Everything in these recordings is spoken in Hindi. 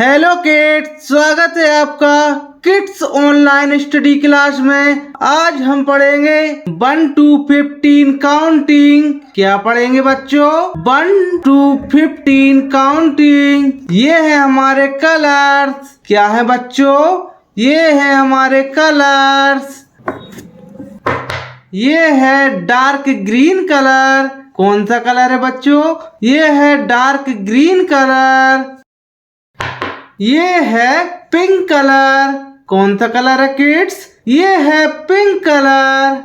हेलो किड्स, स्वागत है आपका किड्स ऑनलाइन स्टडी क्लास में। आज हम पढ़ेंगे 1 to 15 काउंटिंग। क्या पढ़ेंगे बच्चों? 1 to 15 काउंटिंग। ये है हमारे कलर्स। क्या है बच्चों? ये है हमारे कलर्स। ये है डार्क ग्रीन कलर। कौन सा कलर है बच्चों? ये है डार्क ग्रीन कलर। ये है पिंक कलर। कौन सा कलर है किड्स? ये है पिंक कलर।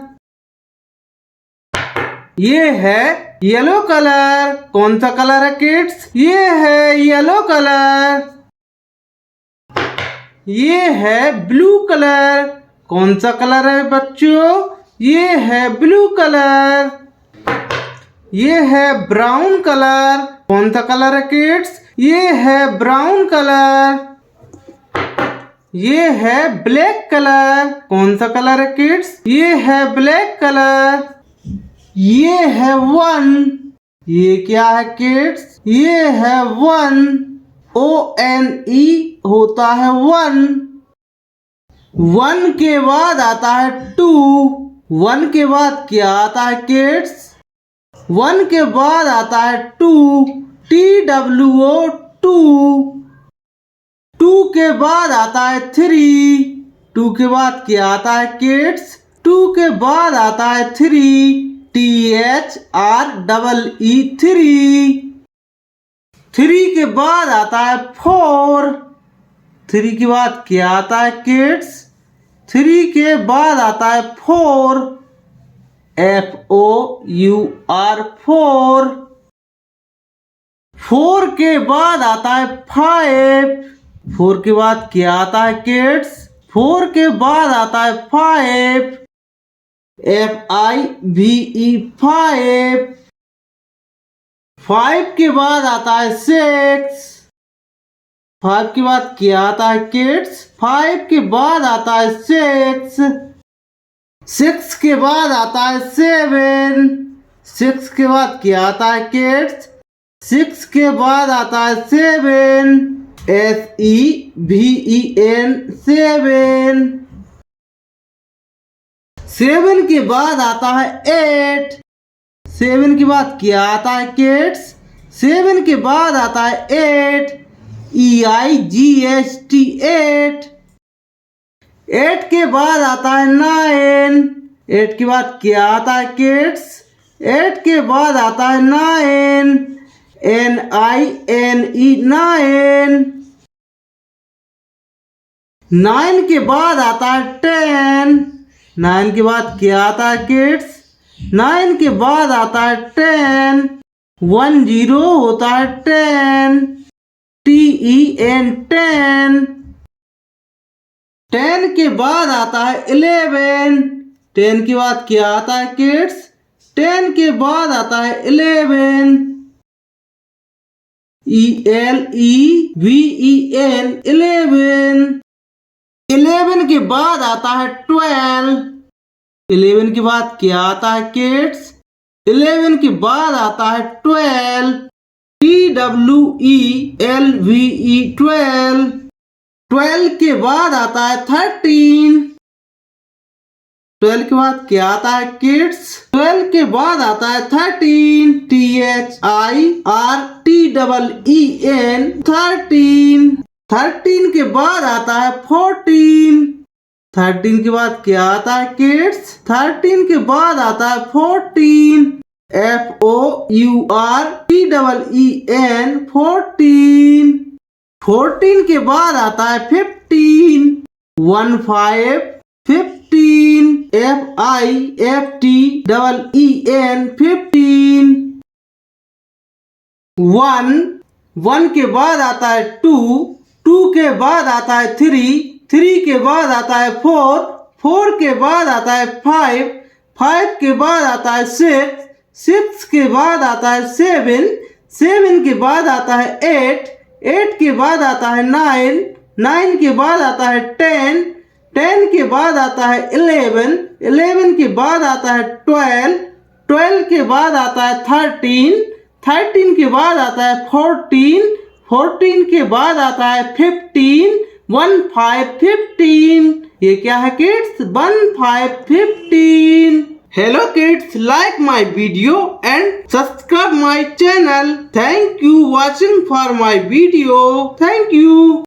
ये है येलो कलर। कौन सा कलर है किड्स? ये है येलो कलर। ये है ब्लू कलर। कौन सा कलर है बच्चों? ये है ब्लू कलर। ये है ब्राउन कलर। कौन सा कलर है किड्स? ये है ब्राउन कलर। ये है ब्लैक कलर। कौन सा कलर है किड्स? ये है ब्लैक कलर। ये है 1। ये क्या है किड्स? ये है 1। ONE होता है 1। 1 के बाद आता है 2। 1 के बाद क्या आता है किड्स? 1 के बाद आता है 2। TWO 2। 2 के बाद आता है 3। 2 के बाद क्या आता है किड्स? 2 के बाद आता है 3। THREE 3। 3 के बाद आता है 4। 3 के बाद क्या आता है किड्स? 3 के बाद आता है 4। FOUR 4। 4 के बाद आता है 5। 4 के बाद क्या आता है किड्स? 4 के बाद आता है 5। FIVE 5। 5 के बाद आता है 6। 5 के बाद क्या आता है किड्स? 5 के बाद आता है 6। 6 के बाद आता है 7। 6 के बाद क्या आता है किड्स? 6 के बाद आता है 7। SEVEN 7। 7 के बाद आता है 8। 7 के बाद क्या आता है किड्स? 7 के बाद आता है 8। EIGHT 8। 8 के बाद आता है 9। 8 के बाद क्या आता है किड्स? 8 के बाद आता है 9। NINE 9। 9 के बाद आता है 10। 9 के बाद क्या आता है किड्स? 9 के बाद आता है 10। 10 होता है 10। TEN 10। 10 के बाद आता है 11। 10 के बाद क्या आता है किड्स? 10 के बाद आता है 11। ELEVEN 11। 11 के बाद आता है 12। 11 के बाद क्या आता है किड्स? 11 के बाद आता है 12। TWELVE 12। 12 के बाद आता है 13। 12 के बाद क्या आता है किड्स? 12 के बाद आता है 13। THIRTEEN 13। 13 के बाद आता है 14। 13 के बाद क्या आता है किड्स? 13 के बाद आता है 14। FOURTEEN 14। 14 के बाद आता है 15। 15 15। FIFTEEN 15। 1 के बाद आता है 2। 2 के बाद आता है 3। 3 के बाद आता है 4। 4 के बाद आता है 5। 5 के बाद आता है 6। 6 के बाद आता है 7। 7 के बाद आता है 8। 8 के बाद आता है 9। 9 के बाद आता है 10। 10 के बाद आता है 11। 11 के बाद आता है 12। 12 के बाद आता है 13। 13 के बाद आता है 14। 14 के बाद आता है 15, 1 5 15। ये क्या है kids? 1 5 15। Hello kids, like my video and subscribe my channel. Thank you watching for my video. Thank you.